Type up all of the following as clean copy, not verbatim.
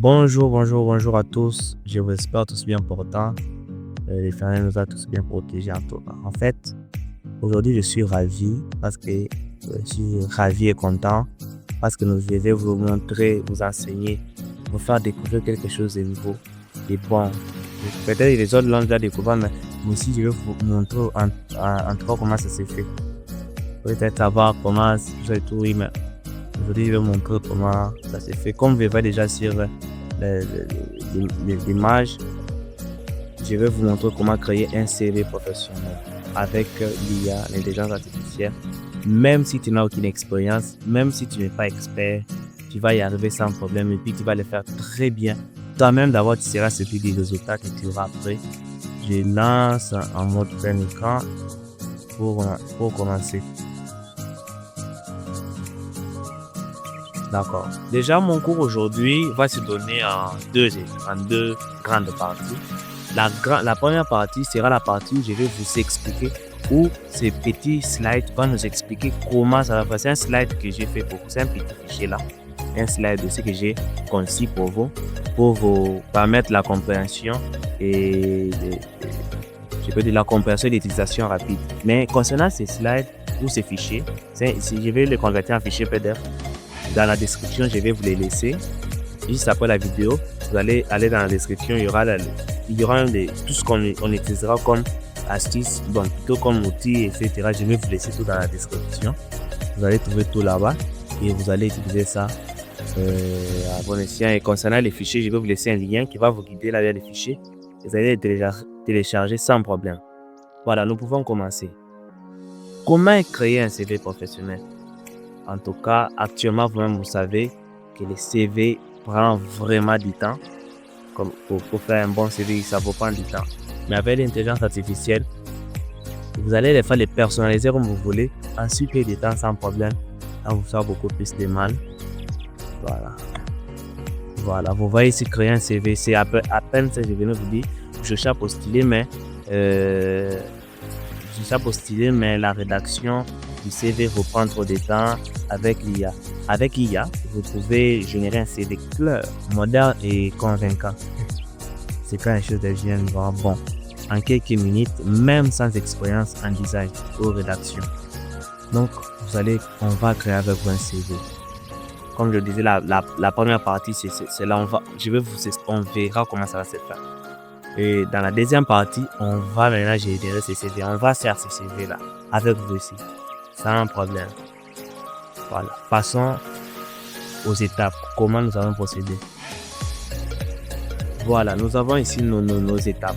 Bonjour à tous. Je vous espère tous bien portants. L'Éternel nous a tous bien protégés en tout cas. En fait, aujourd'hui, je suis ravi parce que je suis ravi et content parce que je vais vous montrer, vous enseigner, vous faire découvrir quelque chose de nouveau. Et bon, peut-être les autres l'ont déjà découvert, mais moi aussi, je vais vous montrer en tout cas comment ça s'est fait. Peut-être savoir comment j'ai tout, oui, mais aujourd'hui, je vais vous montrer comment ça s'est fait. Comme vous verrez déjà sur l'image, je vais vous montrer comment créer un CV professionnel avec l'IA, l'intelligence artificielle. Même si tu n'as aucune expérience, même si tu n'es pas expert, tu vas y arriver sans problème et puis tu vas le faire très bien. Toi-même d'abord, tu seras surpris des résultats que tu auras après. Je lance en mode plein écran pour commencer. D'accord. Déjà, mon cours aujourd'hui va se donner en deux grandes parties. La première partie sera la partie où je vais vous expliquer, où ces petits slides vont nous expliquer comment ça va faire. C'est un slide que j'ai fait pour vous, c'est un petit fichier là. Un slide aussi que j'ai conçu pour vous permettre la compréhension et je peux dire la compréhension et l'utilisation rapide. Mais concernant ces slides ou ces fichiers, si je vais les convertir en fichier PDF. Dans la description, je vais vous les laisser. Juste après la vidéo, vous allez aller dans la description, il y aura tout ce qu'on utilisera comme astuce, bon, plutôt comme outil, etc. Je vais vous laisser tout dans la description. Vous allez trouver tout là-bas et vous allez utiliser ça à bon escient. Et concernant les fichiers, je vais vous laisser un lien qui va vous guider là vers les fichiers. Vous allez les télécharger sans problème. Voilà, nous pouvons commencer. Comment créer un CV professionnel? En tout cas, actuellement, vous-même, vous savez que le CV prend vraiment du temps. Comme pour faire un bon CV, ça vous prend du temps. Mais avec l'intelligence artificielle, vous allez les faire les personnaliser comme vous voulez, en super du temps sans problème, sans vous faire beaucoup plus de mal. Voilà, vous voyez ici créer un CV, c'est à peine ça, je viens de vous dire, je cherche à postuler, mais la rédaction du CV vous prend trop de temps avec l'IA. Avec l'IA, vous pouvez générer un CV clair, moderne et convaincant. C'est quand les choses deviennent vraiment bon. En quelques minutes, même sans expérience en design ou rédaction. Donc, on va créer avec vous un CV. Comme je disais, la première partie, c'est là on verra comment ça va se faire. Et dans la deuxième partie, on va maintenant générer ces CV. On va faire ces CV là avec vous aussi, sans problème. Voilà. Passons aux étapes. Comment nous allons procéder? Voilà, nous avons ici nos étapes.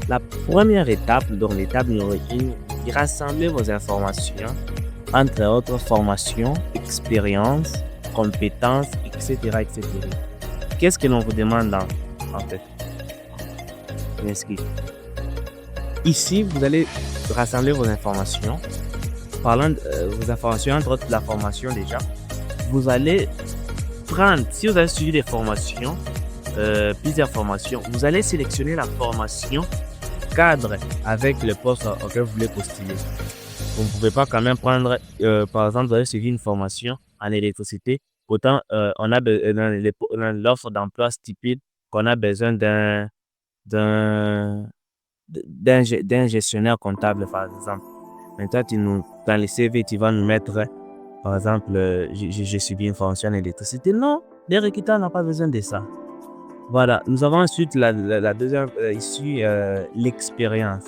La première étape, donc l'étape numéro 1, rassembler vos informations, entre autres formations, expériences, compétences, etc. etc. Qu'est-ce que l'on vous demande en fait? Ici, vous allez rassembler vos informations. Parlant de vos informations, entre autres la formation déjà, vous allez prendre, si vous avez suivi des formations, plusieurs formations, vous allez sélectionner la formation cadre avec le poste auquel vous voulez postuler. Vous ne pouvez pas quand même prendre, par exemple, vous avez suivi une formation en électricité, pourtant on a dans l'offre d'emploi stipule qu'on a besoin d'un gestionnaire comptable, par exemple. Maintenant, dans les CV, tu vas nous mettre, par exemple, j'ai suivi une formation en électricité. Non, les recruteurs n'ont pas besoin de ça. Voilà, nous avons ensuite la deuxième issue, l'expérience.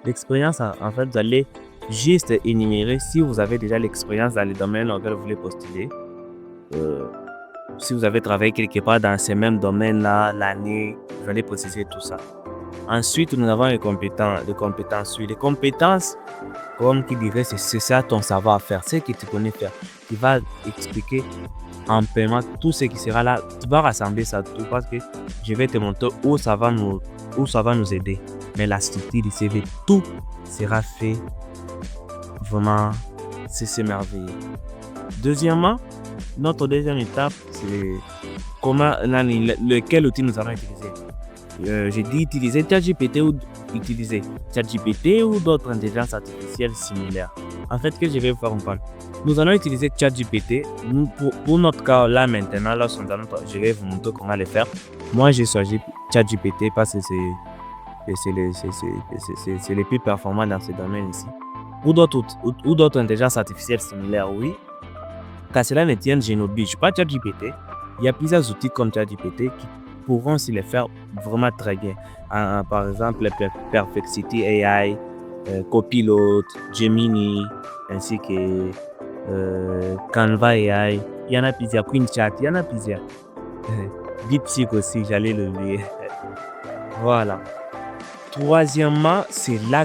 L'expérience, en fait, vous allez juste énumérer si vous avez déjà l'expérience dans le domaine dans lequel vous voulez postuler. Si vous avez travaillé quelque part dans ces mêmes domaines-là, l'année, vous allez préciser tout ça. Ensuite, nous avons les compétences. Les compétences, comme qui dirait, c'est ça ton savoir-faire, ce que tu connais faire. Tu vas expliquer en paiement tout ce qui sera là. Tu vas rassembler ça tout parce que je vais te montrer où ça va nous aider. Mais la structure du CV, tout sera fait. Vraiment, c'est merveilleux. Deuxièmement, notre deuxième étape, c'est lequel outil nous allons utiliser. J'ai dit utiliser ChatGPT ou d'autres intelligences artificielles similaires. En fait, que je vais vous faire comprendre. Nous allons utiliser ChatGPT. Pour notre cas, là maintenant, je vais vous montrer comment le faire. Moi, j'ai choisi ChatGPT parce que c'est les plus performants dans ce domaine ici. Ou d'autres intelligences artificielles similaires, oui. Qu'à cela ne tienne, je n'oblige pas ChatGPT. Il y a plusieurs outils comme ChatGPT qui pourront aussi le faire vraiment très bien. Par exemple, Perplexity AI, Copilot, Gemini, ainsi que Canva AI. Il y en a plusieurs. QueenChat, il y en a plusieurs. DeepSeek aussi, j'allais l'oublier. Voilà. Troisièmement, c'est là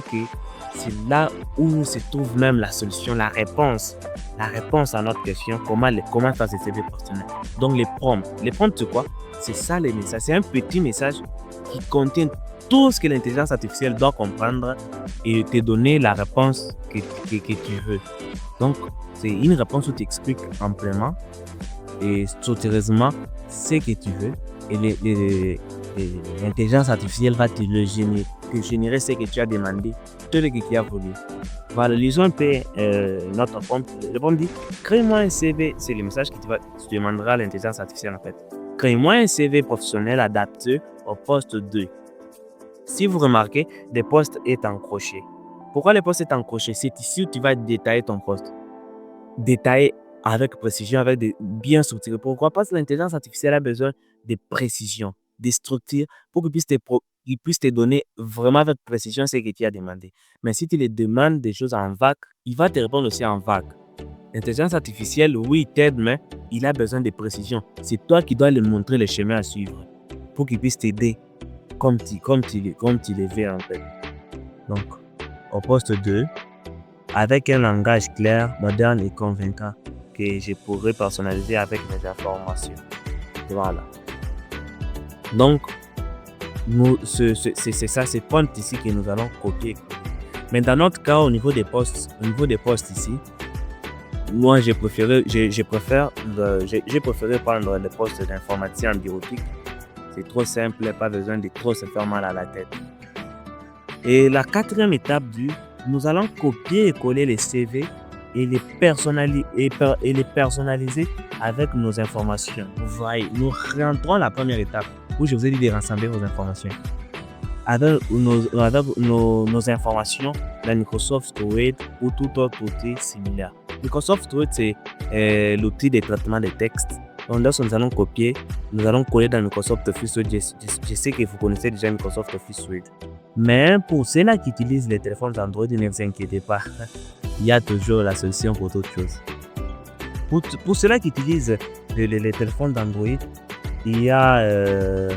où se trouve même la solution, la réponse à notre question, comment faire ces CV personnels. Donc les prompts. Les prompts, c'est quoi? C'est ça les messages. C'est un petit message qui contient tout ce que l'intelligence artificielle doit comprendre et te donner la réponse que tu veux. Donc, c'est une réponse où tu expliques amplement et structureusement ce que tu veux et l'intelligence artificielle va te générer ce que tu as demandé, tout ce que tu as voulu. Voilà, lisons un peu notre prompt. Le prompt dit, crée-moi un CV. C'est le message que tu demanderas à l'intelligence artificielle en fait. Crée-moi un CV professionnel adapté au poste 2. Si vous remarquez, le poste est encroché. Pourquoi le poste est encroché? C'est ici où tu vas détailler ton poste. Détailler avec précision, bien structuré. Pourquoi? Parce que l'intelligence artificielle a besoin de précision, de structure pour qu'il puisse te donner vraiment avec précision ce que tu as demandé. Mais si tu lui demandes des choses en vague, il va te répondre aussi en vague. L'intelligence artificielle, oui, t'aide, mais il a besoin de précision. C'est toi qui dois lui montrer le chemin à suivre pour qu'il puisse t'aider comme tu le veux en fait. Donc, au poste 2, avec un langage clair, moderne et convaincant que je pourrais personnaliser avec mes informations. Voilà. Donc, c'est ça, c'est point ici que nous allons copier. Mais dans notre cas, au niveau des postes ici, moi, j'ai préféré prendre le poste d'informaticien en bureautique. C'est trop simple, pas besoin de trop se faire mal à la tête. Et la quatrième étape nous allons copier et coller les CV et les personnaliser avec nos informations. Vous voyez, nous rentrons à la première étape où je vous ai dit de rassembler vos informations. Avec nos informations dans Microsoft Word ou tout autre outil similaire. Microsoft Word, c'est l'outil de traitement de texte. Donc, lorsque nous allons copier, nous allons coller dans Microsoft Office Word. Je sais que vous connaissez déjà Microsoft Office Word. Mais pour ceux-là qui utilisent les téléphones Android, ne vous inquiétez pas. Il y a toujours la solution pour toute chose. Pour ceux-là qui utilisent les téléphones d'Android, il y a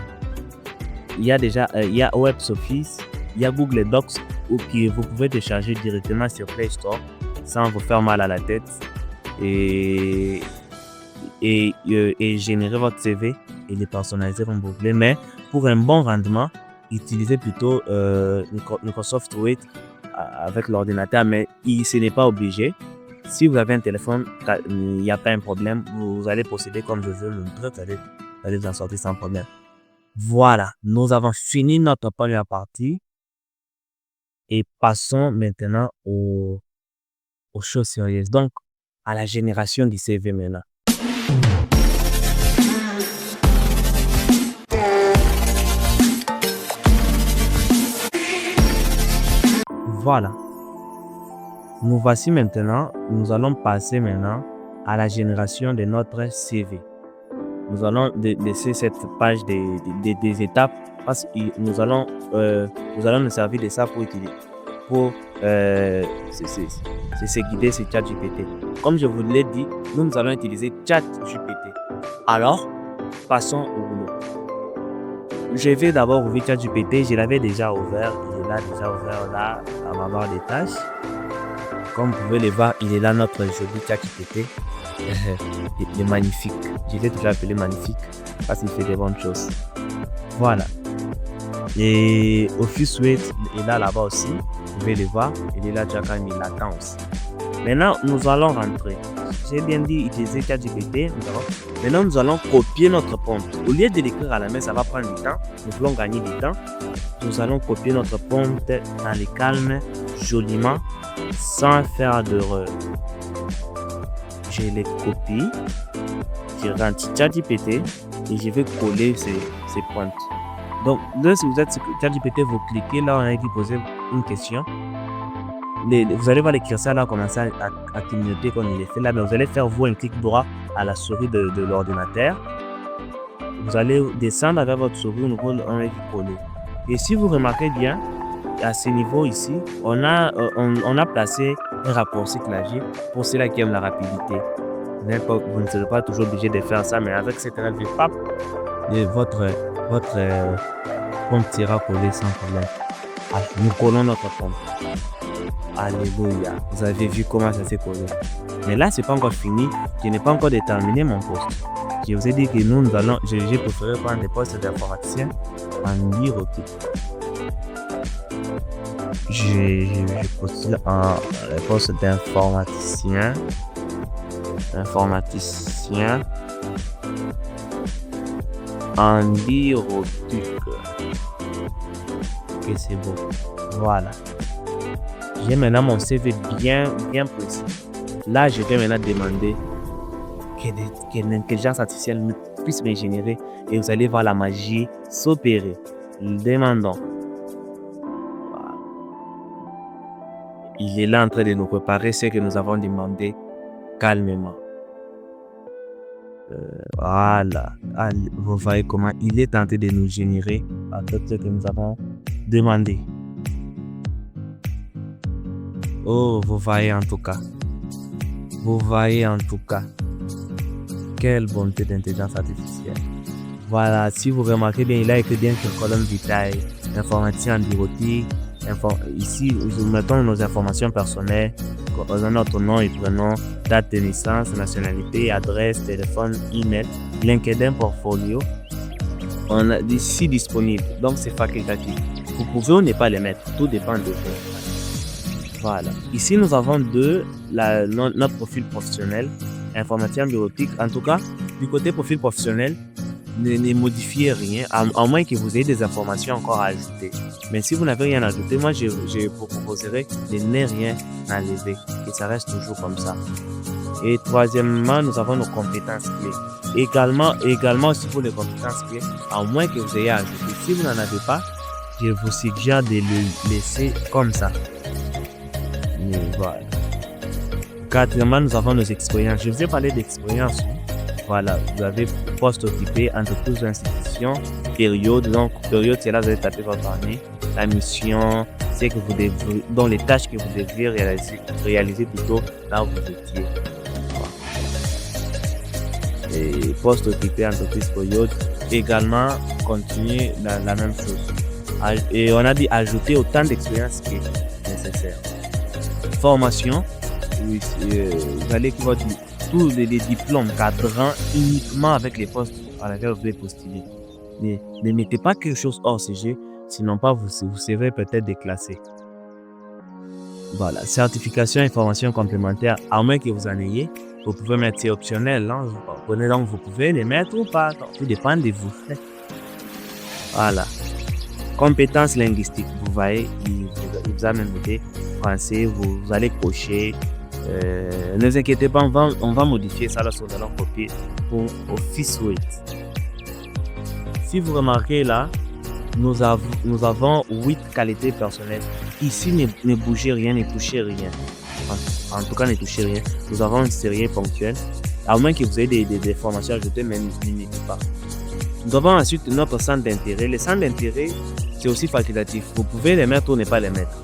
WebOffice, il y a Google Docs que vous pouvez télécharger directement sur Play Store sans vous faire mal à la tête et générer votre CV et les personnaliser comme vous voulez. Mais pour un bon rendement, utilisez plutôt Microsoft Word avec l'ordinateur, mais ce n'est pas obligé. Si vous avez un téléphone, il n'y a pas un problème. Vous allez procéder comme je veux le montrer, vous allez vous en sortir sans problème. Voilà, nous avons fini notre première partie et passons maintenant aux choses sérieuses. Donc, à la génération du CV maintenant. Voilà. Nous voici maintenant, nous allons passer maintenant à la génération de notre CV. Nous allons laisser cette page des étapes parce que nous allons nous servir de ça pour se guider sur ChatGPT. Comme je vous l'ai dit, nous allons utiliser ChatGPT. Alors, passons au boulot. Je vais d'abord ouvrir ChatGPT. Je l'avais déjà ouvert. Il est là déjà ouvert là à ma barre des tâches. Comme vous pouvez le voir, il est là notre joli ChatGPT. Il est magnifique. Je l'ai toujours appelé magnifique parce qu'il fait des bonnes choses. Voilà. Et Office Word est là-bas aussi. Vous pouvez le voir. Il est là déjà quand il l'attend aussi. Maintenant, nous allons rentrer. J'ai bien dit utiliser ChatGPT. Maintenant, nous allons copier notre prompt. Au lieu de l'écrire à la main, ça va prendre du temps. Nous voulons gagner du temps. Nous allons copier notre prompt dans le calme, joliment, sans faire d'erreur. je les copie, je rentre ChatGPT et je vais coller ces points. Donc, là, si vous êtes sur ChatGPT, vous cliquez là, on a dit poser une question. Vous allez voir les curseurs là commencer à clignoter comme il est fait là, mais vous allez faire vous un clic droit à la souris de l'ordinateur. Vous allez descendre avec votre souris au niveau on est collé. Et si vous remarquez bien, à ce niveau ici, on a placé un raccourci clavier pour ceux-là qui aiment la rapidité. Vous ne serez pas toujours obligé de faire ça, mais avec cette règle, pap, et votre compte sera collé sans problème. Nous collons notre compte. Alléluia. Vous avez vu comment ça s'est collé. Mais là, c'est pas encore fini. Je n'ai pas encore déterminé mon poste. Je vous ai dit que nous allons, j'ai préféré prendre des postes d'informaticien en bureautique. Je postule en poste d'informaticien. En bureautique. Ok, c'est beau. Voilà. J'ai maintenant mon CV bien précis. Là, je vais maintenant demander que l'intelligence artificielle puisse me générer et vous allez voir la magie s'opérer. Demandons. Voilà. Il est là en train de nous préparer ce que nous avons demandé calmement. Voilà. Vous voyez comment il est tenté de nous générer à tout ce que nous avons demandé. Oh, vous voyez en tout cas. Quelle bonté d'intelligence artificielle. Voilà, si vous remarquez bien, il a écrit bien sur colonne vitae, information en bureautique. Ici, nous mettons nos informations personnelles, notre nom et prénom, date de naissance, nationalité, adresse, téléphone, email, LinkedIn, portfolio. On a ici disponible, donc c'est facultatif. Vous pouvez ou ne pas les mettre, tout dépend de vous. Voilà. Ici, nous avons notre profil professionnel, informaticien bureautique. En tout cas, du côté profil professionnel, ne modifiez rien, à moins que vous ayez des informations encore à ajouter. Mais si vous n'avez rien ajouté, moi, je vous proposerai de ne rien enlever, que ça reste toujours comme ça. Et troisièmement, nous avons nos compétences clés. Également aussi pour les compétences clés, à moins que vous ayez ajouté. Si vous n'en avez pas, je vous suggère de le laisser comme ça. Et voilà. Quatrièmement, nous avons nos expériences. Je vous ai parlé d'expérience. Voilà, vous avez poste occupé, entreprise ou institution, période. Donc, période, c'est là que vous allez taper votre année. La mission, c'est que vous devez, dans les tâches que vous deviez réaliser plutôt là où vous étiez. Voilà. Et poste occupé, entreprise, période. Également, continuer la même chose. Et on a dit ajouter autant d'expériences qui est nécessaire. Formation, oui, vous allez voir tous les diplômes cadrant uniquement avec les postes à laquelle vous pouvez postuler. Ne mettez pas quelque chose hors sujet, sinon pas vous serez peut-être déclassé. Voilà, certification et formation complémentaire, à moins que vous en ayez, vous pouvez mettre c'est optionnel. Hein. Donc vous pouvez les mettre ou pas, tout dépend de vous. Voilà. Compétences linguistiques, vous voyez, il vous a même noté français, vous allez cocher. Ne vous inquiétez pas, on va modifier ça lorsque nous allons copier pour Office Word. Si vous remarquez là, nous avons 8 qualités personnelles. Ici, ne bougez rien, ne touchez rien. En tout cas, ne touchez rien. Nous avons une série ponctuelle. À moins que vous ayez des formations ajoutées, mais ne mettez pas. Nous avons ensuite notre centre d'intérêt. Les centres d'intérêt, c'est aussi facultatif. Vous pouvez les mettre ou ne pas les mettre.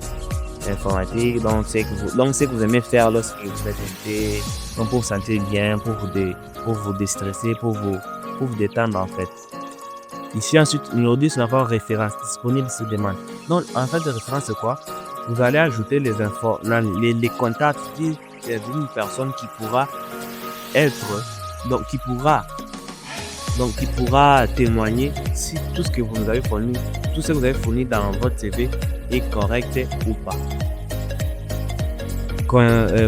Informatique, donc c'est que vous aimez faire lorsque vous êtes invité, donc pour vous sentir bien, pour vous déstresser, pour vous détendre en fait. Ici ensuite, aujourd'hui, nous avons références disponibles sur demande. Donc en fait, les références c'est quoi? Vous allez ajouter les infos, les contacts d'une personne qui pourra qui pourra témoigner si tout ce que vous nous avez fourni, tout ce que vous avez fourni dans votre CV est correct ou pas.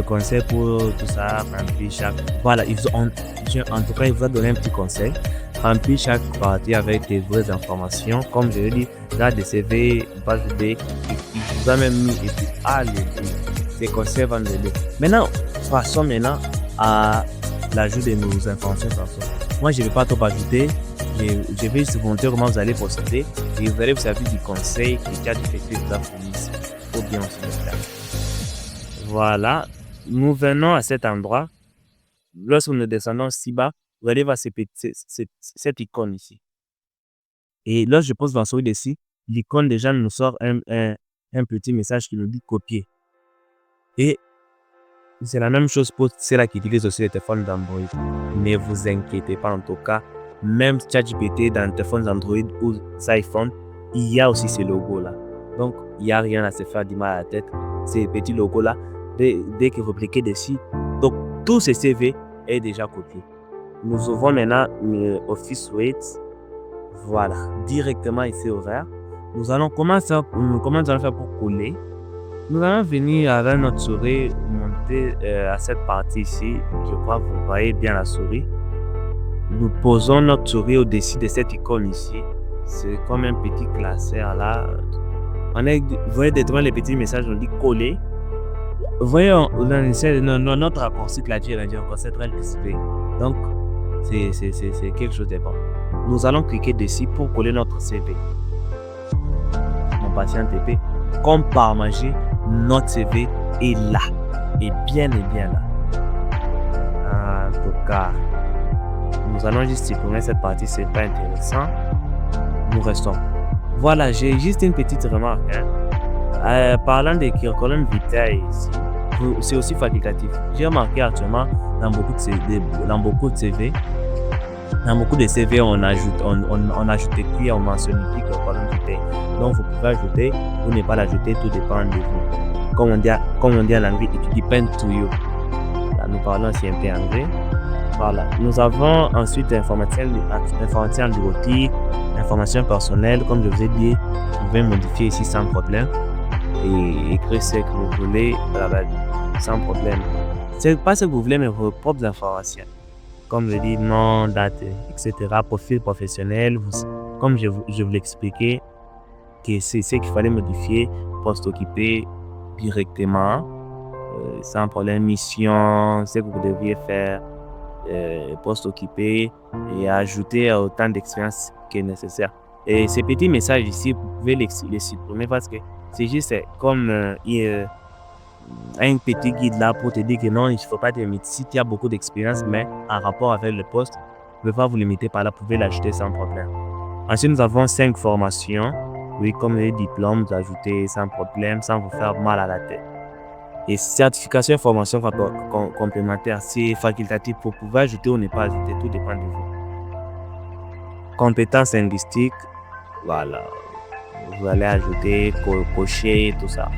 Conseil pour tout ça, remplir chaque. Voilà, en tout cas, il vous a donné un petit conseil. Remplir chaque partie avec des vraies informations. Comme je l'ai dit, là, des CV, base de données, il vous a même mis et puis allez, ces conseils vont l'aider. Maintenant, passons à l'ajout de nos informations personnelles. Moi, je ne vais pas trop ajouter. Je vais juste vous montrer comment vous allez procéder et vous allez vous servir du conseil que ChatGPT vous a fourni ici. Il faut bien aussi le faire. Voilà. Nous venons à cet endroit. Lorsque nous descendons si bas, vous allez voir cette icône ici. Et lorsque je pose ma souris ici, l'icône déjà nous sort un petit message qui nous dit copier. Et c'est la même chose pour ceux-là qui utilisent aussi les téléphones d'Android. Ne vous inquiétez pas en tout cas. Même ChatGPT dans les téléphones Android ou iPhone, il y a aussi ces logos-là. Donc, il n'y a rien à se faire du mal à la tête. Ces petits logos-là, dès que vous cliquez dessus, donc tout ce CV est déjà copié. Nous ouvrons maintenant Office Suite. Voilà, directement ici ouvert. Nous allons commencer comment nous allons faire pour coller. Nous allons venir avec notre souris, monter à cette partie ici. Je crois que vous voyez bien la souris. Nous posons notre souris au-dessus de cette icône ici. C'est comme un petit classeur là. Vous voyez devant les petits messages, on dit coller. Vous voyez, notre raccourci clavier, c'est très display. Donc, c'est quelque chose de bon. Nous allons cliquer dessus pour coller notre CV. Mon patient TP, comme par magie, notre CV est là. Et bien là. En tout cas, nous allons juste supprimer cette partie, c'est pas intéressant. Nous restons. Voilà, j'ai juste une petite remarque. Parlant des curriculum vitae ici, c'est aussi facultatif. J'ai remarqué actuellement dans beaucoup de CV, on ajoute écrit, on mentionne écrit curriculum vitae. Donc vous pouvez ajouter ou ne pas l'ajouter, tout dépend de vous. Comme on dit en anglais, it depends to you. Là, nous parlons aussi un peu anglais. Voilà. Nous avons ensuite information bureautique, information personnelle. Comme je vous ai dit, vous pouvez modifier ici sans problème et écrire ce que vous voulez sans problème. C'est pas ce que vous voulez, mais vos propres informations. Comme je dis, nom, date, etc. Profil professionnel. Comme je vous l'expliquais, que c'est ce qu'il fallait modifier, poste occupé directement, sans problème, mission, ce que vous devriez faire. Poste occupé et ajouter autant d'expérience que nécessaire. Et ces petits messages ici, vous pouvez les supprimer parce que c'est juste comme un petit guide là pour te dire que non, il ne faut pas te limiter. Si tu as beaucoup d'expérience, mais en rapport avec le poste, vous ne pouvez pas vous limiter par là, vous pouvez l'ajouter sans problème. Ensuite, nous avons 5 formations. Oui, comme les diplômes, vous ajoutez sans problème, sans vous faire mal à la tête. Et certification et formation complémentaire, c'est facultatif pour pouvoir ajouter ou ne pas ajouter, tout dépend de vous. Compétences linguistiques, voilà, vous allez ajouter, cocher, tout ça.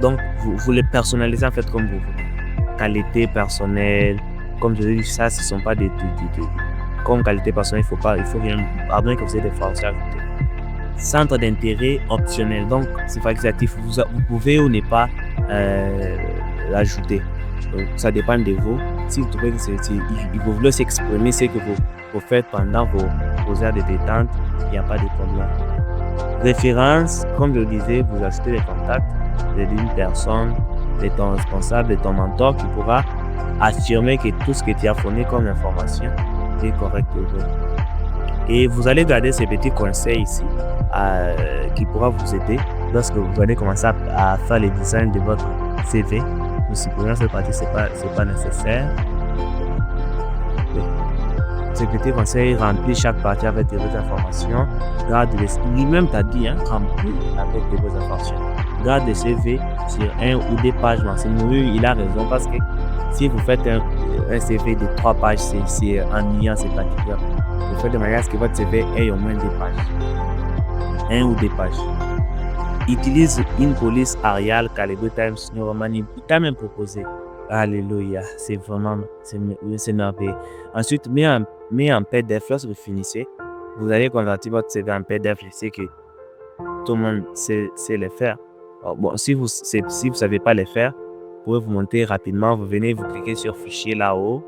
Donc, vous les personnalisez en fait comme vous voulez. Qualité personnelle, comme je l'ai dit, ça, ce ne sont pas des comme qualité personnelle, il faut rien, à moins que vous ayez des formations ajoutées. Centre d'intérêt optionnel, donc c'est facultatif, vous pouvez ou ne pas l'ajouter. Donc ça dépend de vous. Si vous trouvez que vous voulez s'exprimer, c'est que vous faites pendant vos heures de détente, il n'y a pas de problème. Référence, comme je le disais, vous ajoutez les contacts d'une personne, de ton responsable, de ton mentor qui pourra affirmer que tout ce que tu as fourni comme information est correct. Et vous allez garder ces petits conseils ici qui pourra vous aider lorsque vous allez commencer à faire le design de votre CV. Nous supprimons cette partie, c'est pas nécessaire. Oui. Ces petits conseils, remplis chaque partie avec des vraies informations. Lui-même t'a dit, remplis avec des vraies informations. Garde le CV sur 1 ou 2 pages maximum. Oui, il a raison parce que si vous faites un CV de 3 pages, c'est ennuyant, c'est fatigant. Vous faites de manière à ce que votre CV ait au moins 2 pages. 1 ou 2 pages. Utilise une police Arial Calibre Times New Roman. Il t'a même proposé. Alléluia. C'est vraiment, c'est merveilleux. Ensuite, mets en PDF. Lorsque vous finissez, vous allez convertir votre CV en PDF. Je sais que tout le monde sait le faire. Alors, bon, si vous ne savez pas le faire, vous pouvez vous monter rapidement. Vous venez, vous cliquez sur fichier là-haut.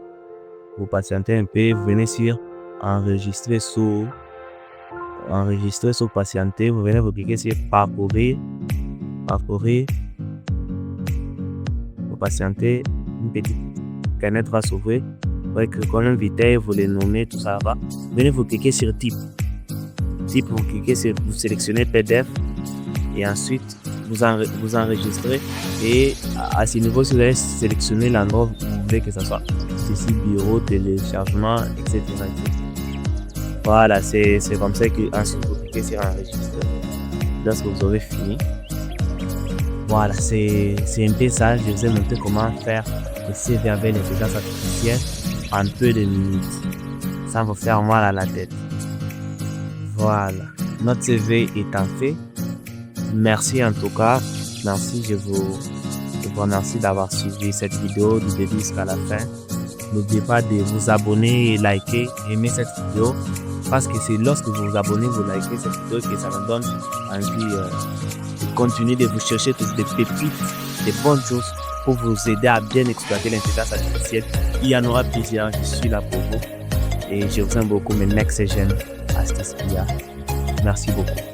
Vous patientez un peu. Vous venez sur enregistrer sous patienter. Vous venez vous cliquer sur parcourir. Vous patientez une petite Internet va s'ouvrir. Vous voyez que comme invité, vous les nommez, tout ça va. Venez vous cliquer sur type. Type, vous cliquez sur, vous sélectionnez PDF et ensuite vous enregistrez. Et à ce niveau, si vous allez sélectionner l'endroit où vous voulez que ça soit. Ici, bureau, téléchargement, etc. Voilà, c'est comme ça que ensuite vous cliquez sur enregistrer. Lorsque vous aurez fini. Voilà, c'est un peu ça. Je vous ai montré comment faire le CV avec l'intelligence artificielle en peu de minutes, sans vous faire mal à la tête. Voilà, notre CV étant fait. Merci en tout cas. Merci, je vous remercie d'avoir suivi cette vidéo du début jusqu'à la fin. N'oubliez pas de vous abonner et liker, aimer cette vidéo. Parce que c'est lorsque vous vous abonnez, vous likez cette vidéo que ça me donne envie de continuer de vous chercher toutes des pépites, des bonnes choses pour vous aider à bien exploiter l'intelligence artificielle. Il y en aura plusieurs, je suis là pour vous. Et je vous aime beaucoup, mes next gen Astis Pia. Merci beaucoup.